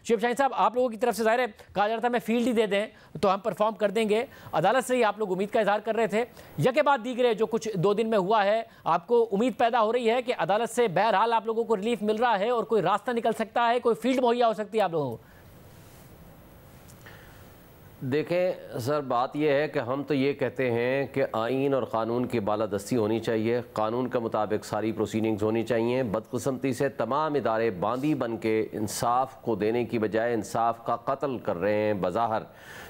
شعیب شاہین صاحب آپ لوگوں کی طرف سے ظاہر ہے کہا جا رہا تھا میں فیلڈ ہی دے دیں تو ہم پرفارم کر دیں گے، عدالت سے ہی آپ لوگ امید کا اظہار کر رہے تھے، یکے بعد دیگرے جو کچھ 2 دن میں ہوا ہے آپ کو امید پیدا ہو رہی ہے کہ عدالت سے بہرحال آپ لوگوں کو ریلیف مل رہا ہے اور کوئی راستہ نکل سکتا ہے، کوئی فیلڈ مہیا ہو سکتی ہے آپ لوگوں کو؟ دیکھیں سر، بات یہ ہے کہ ہم تو یہ کہتے ہیں کہ آئین اور قانون کی بالادستی ہونی چاہیے، قانون کے مطابق ساری پروسیڈنگز ہونی چاہیے۔ بدقسمتی سے تمام ادارے باندھی بن کے انصاف کو دینے کی بجائے انصاف کا قتل کر رہے ہیں بظاہر،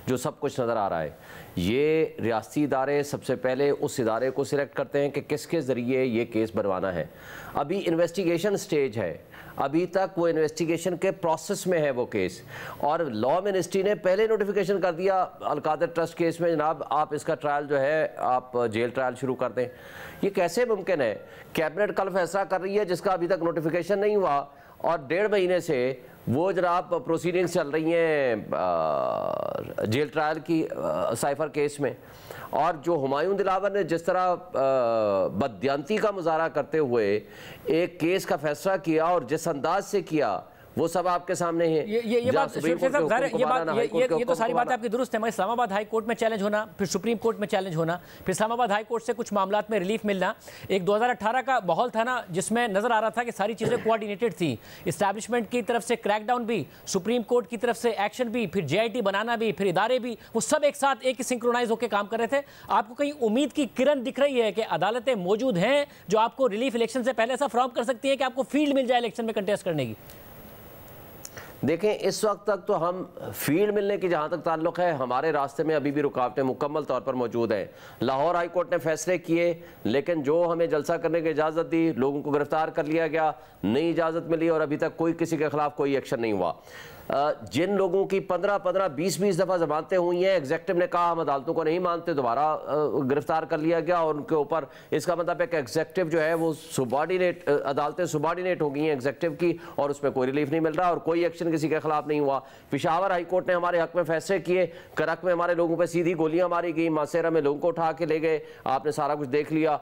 جو سب کچھ نظر آ رہا ہے۔ یہ ریاستی ادارے سب سے پہلے اس ادارے کو سلیکٹ کرتے ہیں کہ کس کے ذریعے یہ کیس بنوانا ہے۔ ابھی انویسٹیگیشن سٹیج ہے، ابھی تک وہ انویسٹیگیشن کے پروسیس میں ہے وہ کیس، اور لا منسٹری نے پہلے نوٹیفیکیشن کر دیا القادر ٹرسٹ کیس میں، جناب آپ اس کا ٹرائل جو ہے آپ جیل ٹرائل شروع کر دیں۔ یہ کیسے ممکن ہے؟ کیبنٹ کل فیصلہ کر رہی ہے جس کا ابھی تک نوٹیفیکیشن نہیں ہوا، اور 1.5 مہینے سے وہ جناب پروسیڈنگ چل رہی ہیں جیل ٹرائل کی سائفر کیس میں۔ اور جو ہمایوں دلاور نے جس طرح بددیانتی کا مظاہرہ کرتے ہوئے ایک کیس کا فیصلہ کیا اور جس انداز سے کیا، وہ سب آپ کے سامنے ہے۔ یہ تو ساری بات آپ کی درست ہے، مگر اسلام آباد ہائی کورٹ میں چیلنج ہونا، پھر سپریم کورٹ میں چیلنج ہونا، پھر اسلام آباد ہائی کورٹ سے کچھ معاملات میں ریلیف ملنا، ایک 2018 کا ماحول تھا نا جس میں نظر آ رہا تھا کہ ساری چیزیں کوارڈینیٹڈ تھیں، اسٹیبلشمنٹ کی طرف سے کریک ڈاؤن بھی، سپریم کورٹ کی طرف سے ایکشن بھی، پھر JIT بنانا بھی، پھر ادارے بھی، وہ سب ایک ساتھ ایک ہی سنکرونائز ہو کے کام کر رہے تھے۔ آپ کو کہیں امید کی کرن دکھ رہی ہے کہ عدالتیں موجود ہیں جو آپ کو ریلیف الیکشن سے پہلے ایسا فراہم کر سکتی ہیں کہ آپ کو فیلڈ مل جائے الیکشن میں کنٹیسٹ کرنے کی؟ دیکھیں اس وقت تک تو ہم فیلڈ ملنے کی جہاں تک تعلق ہے، ہمارے راستے میں ابھی بھی رکاوٹیں مکمل طور پر موجود ہیں۔ لاہور ہائی کورٹ نے فیصلے کیے، لیکن جو ہمیں جلسہ کرنے کی اجازت دی، لوگوں کو گرفتار کر لیا گیا، نئی اجازت ملی، اور ابھی تک کوئی کسی کے خلاف کوئی ایکشن نہیں ہوا۔ جن لوگوں کی 15 20 دفعہ ضمانتیں ہوئی ہیں، ایگزیکٹو نے کہا ہم عدالتوں کو نہیں مانتے، دوبارہ گرفتار کر لیا گیا، اور ان کے اوپر اس کا مطلب ہے کہ ایگزیکٹو جو ہے وہ سبارڈینیٹ، عدالتیں سبارڈینیٹ ہو گئی ہیں ایگزیکٹو کی، اور اس میں کوئی ریلیف نہیں مل رہا اور کوئی ایکشن کسی کے خلاف نہیں ہوا۔ پشاور ہائی کورٹ نے ہمارے حق میں فیصلے کیے، کرک میں ہمارے لوگوں پہ سیدھی گولیاں ماری گئی، ماسیرا میں لوگوں کو اٹھا کے لے گئے، آپ نے سارا کچھ دیکھ لیا۔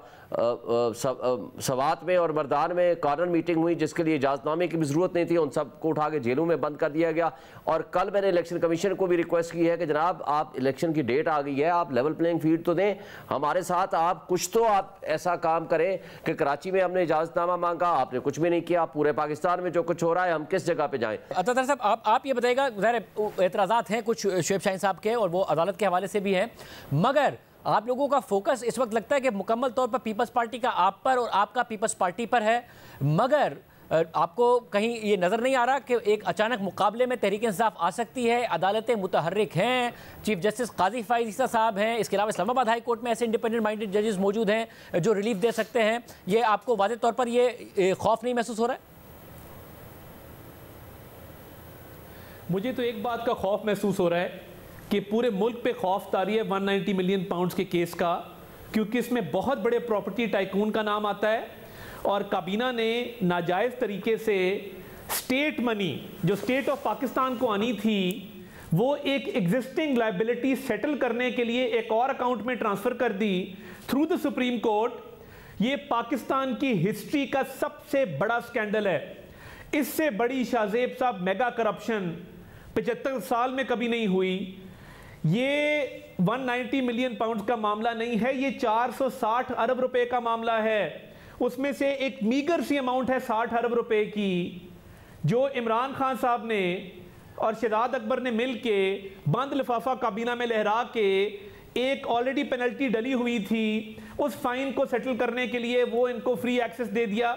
سوات میں اور مردان میں کارنر میٹنگ ہوئی جس کے لیے اجازت نامے کی بھی ضرورت نہیں تھی، ان سب کو اٹھا کے جیلوں میں بند کر دیا گیا۔ اور کل میں نے الیکشن کمیشن کو بھی ریکویسٹ کی ہے کہ جناب آپ الیکشن کی ڈیٹ آ گئی ہے، آپ لیول پلینگ فیلڈ تو دیں ہمارے ساتھ، آپ کچھ تو آپ ایسا کام کریں کہ کراچی میں ہم نے اجازت نامہ مانگا، آپ نے کچھ بھی نہیں کیا، پورے پاکستان میں جو کچھ ہو رہا ہے ہم کس جگہ پہ جائیں؟ عطا صاحب آپ یہ بتائیے گا، ظاہر اعتراضات ہیں کچھ شعیب شاہین صاحب کے اور وہ عدالت کے حوالے سے بھی ہیں، مگر آپ لوگوں کا فوکس اس وقت لگتا ہے کہ مکمل طور پر پیپلز پارٹی کا آپ پر اور آپ کا پیپلز پارٹی پر ہے، مگر آپ کو کہیں یہ نظر نہیں آ رہا کہ ایک اچانک مقابلے میں تحریک انصاف آ سکتی ہے؟ عدالتیں متحرک ہیں، چیف جسٹس قاضی فائز عیسیٰ صاحب ہیں، اس کے علاوہ اسلام آباد ہائی کورٹ میں ایسے انڈیپینڈنٹ مائنڈڈ ججز موجود ہیں جو ریلیف دے سکتے ہیں، یہ آپ کو واضح طور پر یہ خوف نہیں محسوس ہو رہا ہے؟ مجھے تو ایک بات کا خوف محسوس ہو رہا ہے کہ پورے ملک پہ خوف طاری ہے 190 ملین پاؤنڈز کے کیس کا، کیونکہ اس میں بہت بڑے پراپرٹی ٹائکون کا نام آتا ہے، اور کابینہ نے ناجائز طریقے سے سٹیٹ منی جو سٹیٹ آف پاکستان کو آنی تھی وہ ایک ایگزسٹنگ لائبلٹی سیٹل کرنے کے لیے ایک اور اکاؤنٹ میں ٹرانسفر کر دی تھرو دا سپریم کورٹ۔ یہ پاکستان کی ہسٹری کا سب سے بڑا سکینڈل ہے، اس سے بڑی شاہزیب صاحب میگا کرپشن 75 سال میں کبھی نہیں ہوئی۔ یہ 190 ملین پاؤنڈز کا معاملہ نہیں ہے، یہ 460 ارب روپے کا معاملہ ہے، اس میں سے ایک میگر سی اماؤنٹ ہے 60 ارب روپے کی، جو عمران خان صاحب نے اور شہزاد اکبر نے مل کے بند لفافہ کابینہ میں لہرا کے ایک آلریڈی پینلٹی ڈلی ہوئی تھی، اس فائن کو سیٹل کرنے کے لیے وہ ان کو فری ایکسس دے دیا۔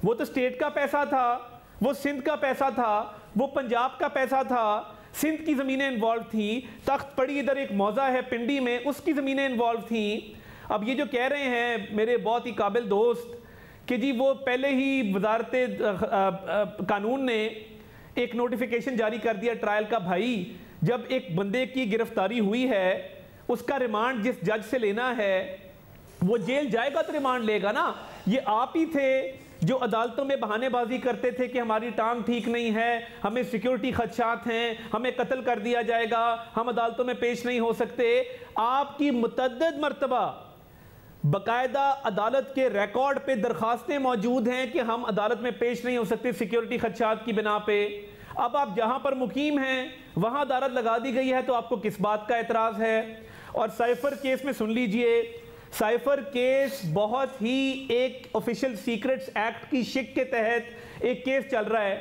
وہ تو سٹیٹ کا پیسہ تھا، وہ سندھ کا پیسہ تھا، وہ پنجاب کا پیسہ تھا، سندھ کی زمینیں انوالو تھیں، تخت پڑی ادھر ایک موضع ہے پنڈی میں، اس کی زمینیں انوالو تھیں۔ اب یہ جو کہہ رہے ہیں میرے بہت ہی قابل دوست کہ جی وہ پہلے ہی وزارت قانون نے ایک نوٹیفیکیشن جاری کر دیا ٹرائل کا، بھائی جب ایک بندے کی گرفتاری ہوئی ہے اس کا ریمانڈ جس جج سے لینا ہے وہ جیل جائے گا تو ریمانڈ لے گا نا۔ یہ آپ ہی تھے جو عدالتوں میں بہانے بازی کرتے تھے کہ ہماری ٹانگ ٹھیک نہیں ہے، ہمیں سیکیورٹی خدشات ہیں، ہمیں قتل کر دیا جائے گا، ہم عدالتوں میں پیش نہیں ہو سکتے۔ آپ کی متعدد مرتبہ باقاعدہ عدالت کے ریکارڈ پہ درخواستیں موجود ہیں کہ ہم عدالت میں پیش نہیں ہو سکتے سیکیورٹی خدشات کی بنا پہ۔ اب آپ جہاں پر مقیم ہیں وہاں عدالت لگا دی گئی ہے تو آپ کو کس بات کا اعتراض ہے؟ اور سائفر کیس میں سن لیجئے، سائفر کیس بہت ہی ایک آفیشل سیکرٹس ایکٹ کی شک کے تحت ایک کیس چل رہا ہے.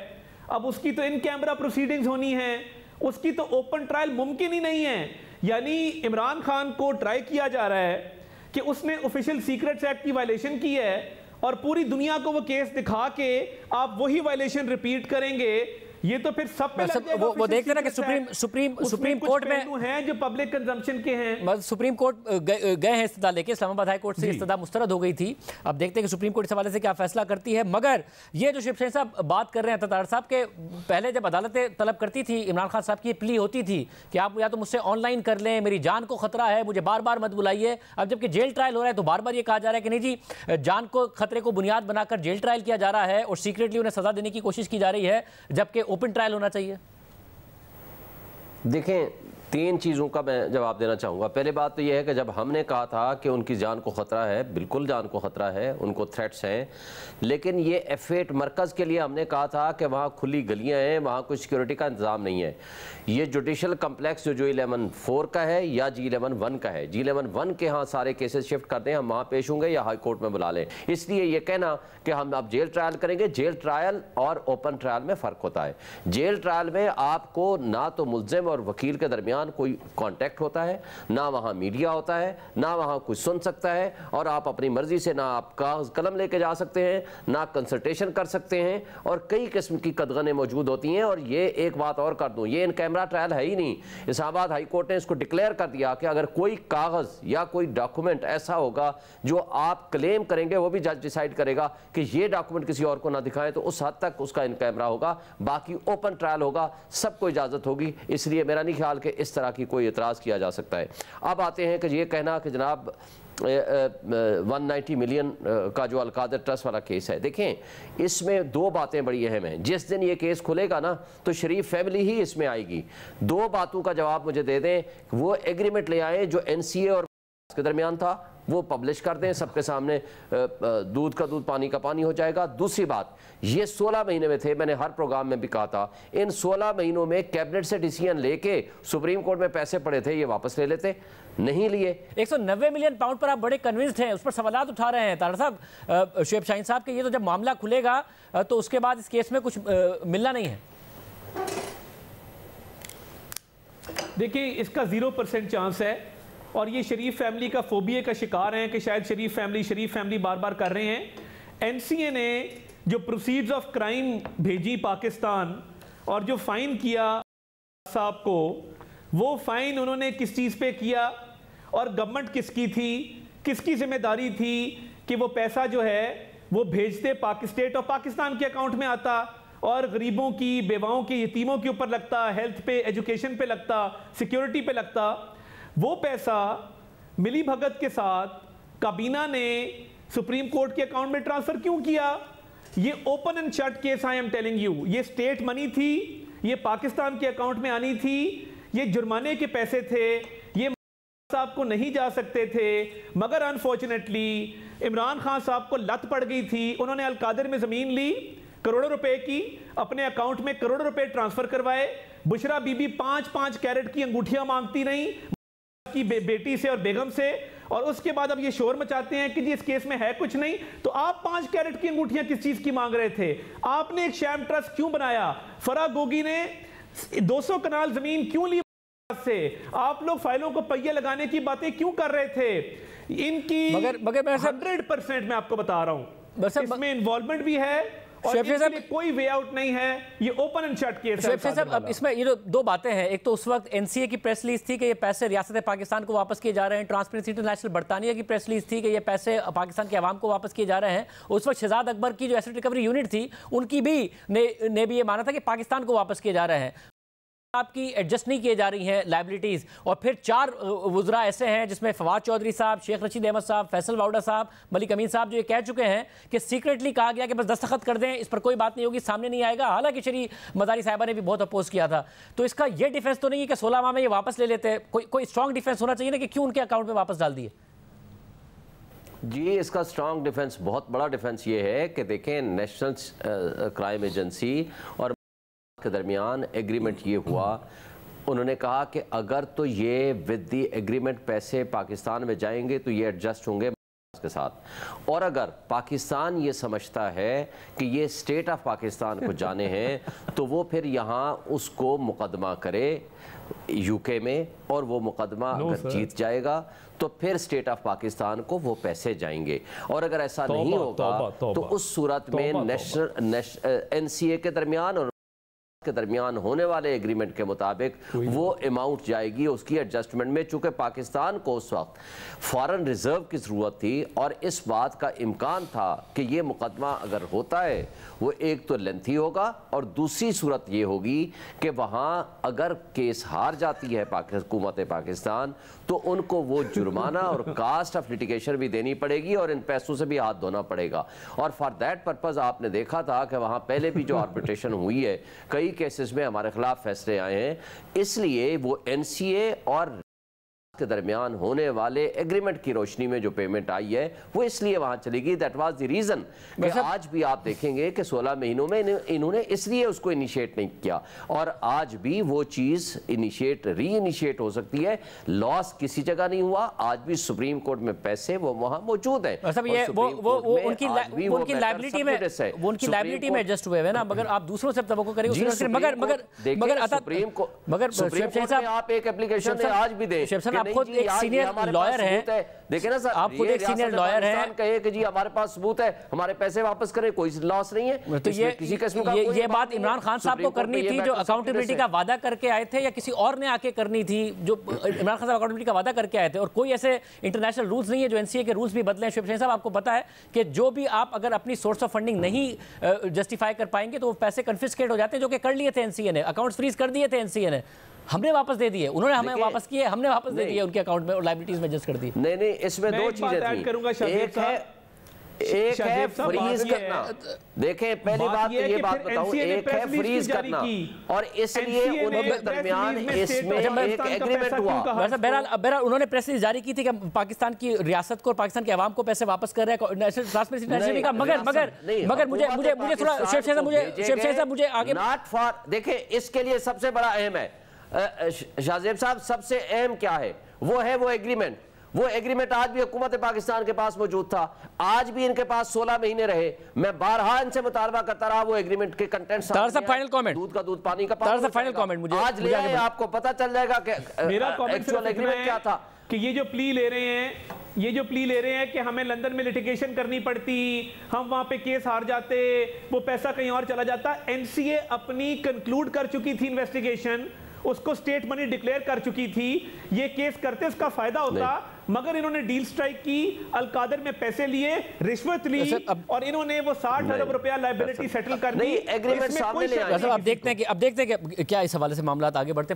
اب اس کی تو ان کیمرہ پروسیڈنگز ہونی ہیں، اس کی تو اوپن ٹرائل ممکن ہی نہیں ہے. یعنی عمران خان کو ٹرائی کیا جا رہا ہے کہ اس نے آفیشل سیکرٹس ایکٹ کی وائلیشن کی ہے اور پوری دنیا کو وہ کیس دکھا کے آپ وہی وائلیشن ریپیٹ کریں گے. یہ تو پھر سب پہ لگ جائے گا. وہ دیکھتے نا کہ سپریم کورٹ میں ہیں جو پبلک کنزمپشن کے ہیں. سپریم کورٹ گئے ہیں استدعا لے کے، اسلام آباد ہائی کورٹ سے استدعا مسترد ہو گئی تھی. اب دیکھتے ہیں کہ سپریم کورٹ اس حوالے سے کیا فیصلہ کرتی ہے. مگر یہ جو شیب شاہین صاحب بات کر رہے ہیں تطار صاحب کے، پہلے جب عدالتیں طلب کرتی تھی، عمران خان صاحب کی پلی ہوتی تھی کہ آپ یا تو مجھ سے آن لائن کر لیں، میری جان کو خطرہ ہے، مجھے بار بار مت بلائیے. اب جبکہ جیل ٹرائل ہو رہا ہے تو بار بار یہ کہا جا رہا ہے کہ نہیں جی، جان کو خطرے کو بنیاد بنا کر جیل ٹرائل کیا جا رہا ہے اور سیکریٹلی انہیں سزا دینے کی کوشش کی جا رہی ہے، جبکہ اوپن ٹرائل ہونا چاہیے. دیکھیں، 3 چیزوں کا میں جواب دینا چاہوں گا. پہلے بات تو یہ ہے کہ جب ہم نے کہا تھا کہ ان کی جان کو خطرہ ہے، بالکل جان کو خطرہ ہے، ان کو تھریٹس ہیں، لیکن یہ F8 مرکز کے لیے ہم نے کہا تھا کہ وہاں کھلی گلیاں ہیں، وہاں کوئی سیکیورٹی کا انتظام نہیں ہے. یہ جوڈیشل کمپلیکس جو G11-4 کا ہے یا G11-1 کا ہے، G11-1 کے ہاں سارے کیسز شفٹ کر دیں، ہم وہاں پیش ہوں گے یا ہائی کورٹ میں بلا لیں. اس لیے یہ کہنا کہ ہم اب جیل ٹرائل کریں گے، جیل ٹرائل اور اوپن ٹرائل میں فرق ہوتا ہے. جیل ٹرائل میں آپ کو نہ تو ملزم اور وکیل کے درمیان کوئی کانٹیکٹ ہوتا ہے، نہ وہاں میڈیا ہوتا ہے، نہ وہاں کوئی سن سکتا ہے، اور آپ اپنی مرضی سے نہ آپ کاغذ قلم لے کے جا سکتے ہیں، نہ کنسلٹیشن کر سکتے ہیں، اور کئی قسم کی قدغنیں موجود ہوتی ہیں. اور یہ ایک بات اور کر دوں، یہ ان کیمرہ ٹرائل ہے ہی نہیں. اسلام آباد ہائی کورٹ نے اس کو ڈکلیئر کر دیا کہ اگر کوئی کاغذ یا کوئی ڈاکومنٹ ایسا ہوگا جو آپ کلیم کریں گے، وہ بھی جج ڈیسائیڈ کرے گا کہ یہ ڈاکومنٹ کسی اور کو نہ دکھائیں، تو اس حد تک اس کا ان کیمرہ ہوگا. باقی اوپن ٹرائل ہوگا، سب کو اجازت ہوگی. اس لیے میرا نہیں خیال کہ اس طرح کی کوئی اعتراض کیا جا سکتا ہے. اب آتے ہیں کہ یہ کہنا کہ جناب 190 ملین کا جو القادر ٹرسٹ والا کیس ہے، دیکھیں اس میں 2 باتیں بڑی اہم ہیں. جس دن یہ کیس کھلے گا نا تو شریف فیملی ہی اس میں آئے گی. 2 باتوں کا جواب مجھے دے دیں. وہ ایگریمنٹ لے آئیں جو NCA اور کے درمیان تھا، وہ پبلش کر دیں سب کے سامنے، دودھ کا دودھ پانی کا پانی ہو جائے گا. دوسری بات، یہ 16 مہینے میں تھے، میں نے ہر پروگرام میں بھی کہا تھا، ان 16 مہینوں میں کیبنٹ سے ڈیسیژن لے کے سپریم کورٹ میں پیسے پڑے تھے، یہ واپس لے لیتے، نہیں لیے. 190 ملین پاؤنڈ پر آپ بڑے کنونسڈ ہیں، اس پر سوالات اٹھا رہے ہیں طاہر صاحب، شعیب شاہین صاحب کہ یہ تو جب معاملہ کھلے گا تو اس کے بعد اس کیس میں کچھ ملنا نہیں ہے. دیکھیں اس کا 0% چانس ہے، اور یہ شریف فیملی کا فوبیا کا شکار ہیں کہ شاید شریف فیملی بار بار کر رہے ہیں. NCA نے جو پروسیڈز آف کرائم بھیجی پاکستان اور جو فائن کیا صاحب کو، وہ فائن انہوں نے کس چیز پہ کیا اور گورنمنٹ کس کی تھی، کس کی ذمہ داری تھی کہ وہ پیسہ جو ہے وہ بھیجتے اسٹیٹ آف پاکستان کے اکاؤنٹ میں آتا اور غریبوں کی، بیواؤں کی، یتیموں کے اوپر لگتا، ہیلتھ پہ، ایجوکیشن پہ لگتا، سیکیورٹی پہ لگتا. وہ پیسہ ملی بھگت کے ساتھ کابینہ نے سپریم کورٹ کے اکاؤنٹ میں ٹرانسفر کیوں کیا؟ یہ open and shut case, I am telling you. یہ سٹیٹ منی تھی، یہ پاکستان کے اکاؤنٹ میں آنی تھی، یہ جرمانے کے پیسے تھے، یہ صاحب کو نہیں جا سکتے تھے. مگر انفارچونیٹلی عمران خان صاحب کو لت پڑ گئی تھی، انہوں نے القادر میں زمین لی کروڑوں روپے کی، اپنے اکاؤنٹ میں کروڑوں روپے ٹرانسفر کروائے. بشرا بی بی 5 کیرٹ کی انگوٹھیاں مانگتی رہیں کی بیٹی سے اور بیگم سے، اور اس کے بعد اب یہ شور مچاتے ہیں کہ جی اس کیس میں ہے کچھ نہیں. تو آپ 5 کیرٹ کی انگوٹھیاں کس چیز کی مانگ رہے تھے؟ آپ نے ایک شیم ٹرسٹ کیوں بنایا؟ فرا گوگی نے 200 کنال زمین کیوں لی سے؟ آپ لوگ فائلوں کو پہیے لگانے کی باتیں کیوں کر رہے تھے؟ ان کی 100% میں آپ کو بتا رہا ہوں اس میں انوالومنٹ بھی ہے، اور اس کے لیے کوئی وے آؤٹ نہیں ہے. یہ اوپن اینڈ شٹ کیس ہے. اب اس میں یہ 2 باتیں ہیں. ایک تو اس وقت NCA کی پریس ریلیز تھی کہ یہ پیسے ریاست پاکستان کو واپس کیے جا رہے ہیں. ٹرانسپیرنسی انٹرنیشنل برطانیہ کی پریس ریلیز تھی کہ یہ پیسے پاکستان کے عوام کو واپس کیے جا رہے ہیں. اس وقت شہزاد اکبر کی جو ایسٹ ریکوری یونٹ تھی ان کی بھی نے بھی یہ مانا تھا کہ پاکستان کو واپس کیے جا رہے ہیں. آپ کی ایڈجسٹ نہیں کیے جا رہی ہیں لائبلٹیز. اور پھر 4 وزراء ایسے ہیں جس میں فواد چودھری صاحب، شیخ رشید احمد صاحب، فیصل واؤڈا صاحب، ملک امین صاحب، جو یہ کہہ چکے ہیں کہ سیکریٹلی کہا گیا کہ بس دستخط کر دیں، اس پر کوئی بات نہیں ہوگی، سامنے نہیں آئے گا. حالانکہ شری مداری صاحبہ نے بھی بہت اپوز کیا تھا. تو اس کا یہ ڈیفنس تو نہیں ہے کہ 16 ماہ میں یہ واپس لے لیتے؟ کوئی اسٹرانگ ڈیفنس ہونا چاہیے نا کہ کیوں ان کے اکاؤنٹ میں واپس ڈال دیے؟ جی اس کا اسٹرانگ ڈیفنس، بہت بڑا ڈیفنس یہ ہے کہ دیکھیں نیشنل کرائم ایجنسی اور کے درمیان ایگریمنٹ یہ ہوا، انہوں نے کہا کہ اگر تو یہ ود دی ایگریمنٹ پیسے پاکستان میں جائیں گے تو یہ ایڈجسٹ ہوں گے کے ساتھ، اور اگر پاکستان یہ سمجھتا ہے کہ یہ اسٹیٹ آف پاکستان کو جانے ہیں تو وہ پھر یہاں اس کو مقدمہ کرے یو کے میں، اور وہ مقدمہ اگر جیت جائے گا تو پھر اسٹیٹ آف پاکستان کو وہ پیسے جائیں گے، اور اگر ایسا نہیں ہوگا تو اس صورت میں این سی اے کے درمیان اور کے درمیان ہونے والے ایگریمنٹ کے مطابق وہ اماؤنٹ جائے گی اس کی ایڈجسٹمنٹ میں، چونکہ پاکستان کو اس وقت فارن ریزرو کی ضرورت تھی اور اس بات کا امکان تھا کہ یہ مقدمہ اگر ہوتا ہے وہ ایک تو لینتھی ہوگا، اور دوسری صورت یہ ہوگی کہ وہاں اگر کیس ہار جاتی ہے حکومت پاکستان تو ان کو وہ جرمانہ اور کاسٹ آف لٹیگیشن بھی دینی پڑے گی اور ان پیسوں سے بھی ہاتھ دھونا پڑے گا، اور فار دیٹ پرپز آپ نے دیکھا تھا کہ وہاں پہلے بھی جو آربیٹریشن ہوئی ہے کئی کیسز میں ہمارے خلاف فیصلے آئے ہیں، اس لیے وہ این سی اے اور کے درمیان ہونے والے ایگریمنٹ کی روشنی میں جو پیمنٹ آئی ہے وہ اس لیے وہاں چلے گی. دیٹ واز دی ریزن کہ آج بھی آپ دیکھیں گے کہ 16 مہینوں میں انہوں نے اس لیے اس کو انیشیٹ نہیں کیا، اور آج بھی وہ چیز ری انیشیٹ ہو سکتی ہے. لاس کسی جگہ نہیں ہوا، آج بھی سپریم کورٹ میں پیسے وہ وہاں موجود ہیں، ان کی لائبلٹی میں ایڈجسٹ ہوئے ہیں نا، مگر آپ دوسروں سے توقع کریں مگر سپریم کورٹ میں آپ ایک اپلیکیشن دیں آج بھی دیں، آپ خود ایک سینئر لائر ہیں، دیکھیں نا سر، آپ خود ایک سینئر لائر ہیں، کہے کہ جی ہمارے پاس ثبوت ہے ہمارے پیسے واپس کریں، کوئی لاس نہیں ہے. تو یہ بات عمران خان صاحب کو کرنی تھی جو اکاؤنٹیبلٹی کا وعدہ کر کے آئے تھے، یا کسی اور نے آ کے کرنی تھی جو عمران خان صاحب اکاؤنٹیبلٹی کا وعدہ کر کے آئے تھے؟ اور کوئی ایسے انٹرنیشنل رولز نہیں ہے جو این سی اے کے رولز بھی بدلے ہیں. شعیب شاہین صاحب آپ کو پتا ہے کہ جو بھی آپ اگر اپنی سورس آف فنڈنگ نہیں جسٹیفائی کر پائیں گے تو وہ پیسے کنفسکیٹ ہو جاتے ہیں، جو کہ کر لیے تھے این سی اے نے، اکاؤنٹس فریز کر دیے تھے این سی اے نے، ہم نے واپس دے دیے، انہوں نے ہمیں واپس کیے، ہم نے واپس دے دیے ان کے اکاؤنٹ میں اور لائبلٹیز میں ایڈجسٹ کر دی. نہیں اس میں دو چیزیں تھیں، ایک ہے فریز کرنا. دیکھیں پہلی بات تو یہ بات بتاؤں، ایک ہے فریز کرنا، اور اس لیے ان کے درمیان اس میں ایک ایگریمنٹ ہوا. بہرحال انہوں نے پریس ریلیز جاری کی تھی کہ پاکستان کی ریاست کو اور پاکستان کے عوام کو پیسے واپس کر رہے ہیں نیشنل ٹرانسپیرنسی کا، مگر مجھے تھوڑا شعیب شاہین صاحب مجھے آگے ناٹ فار، دیکھیں اس کے لیے سب سے بڑا اہم ہے شاہ زیب صاحب، سب سے اہم کیا ہے؟ وہ ہے وہ ایگریمنٹ. وہ ایگریمنٹ آج بھی حکومت پاکستان کے پاس موجود تھا، آج بھی ان کے پاس 16 مہینے رہے. میں بارہا ان سے مطالبہ کرتا رہا وہ ایگریمنٹ کے کنٹینٹ دودھ کا دودھ پانی کا پانی. آج لے آئے، آپ کو پتہ چل جائے گا کہ ایکچوئل ایگریمنٹ کیا تھا. کہ یہ جو پلی لے رہے ہیں کہ ہمیں لندن میں لیٹیگیشن کرنی پڑتی، ہم وہاں پہ کیس ہار جاتے، وہ پیسہ کہیں اور چلا جاتا. این سی اے اپنی کنکلوڈ کر چکی تھی انویسٹیگیشن، اس کو سٹیٹ منی ڈکلیئر کر چکی تھی، یہ کیس کرتے اس کا فائدہ ہوتا، مگر انہوں نے ڈیل سٹرائک کی، القادر میں پیسے لیے، رشوت لی، اور انہوں نے وہ 60 ارب روپیہ لائبلٹی سیٹل کر دی. ایگریمنٹ سامنے لے آئے. اب دیکھتے ہیں کہ کیا اس حوالے سے معاملات آگے بڑھتے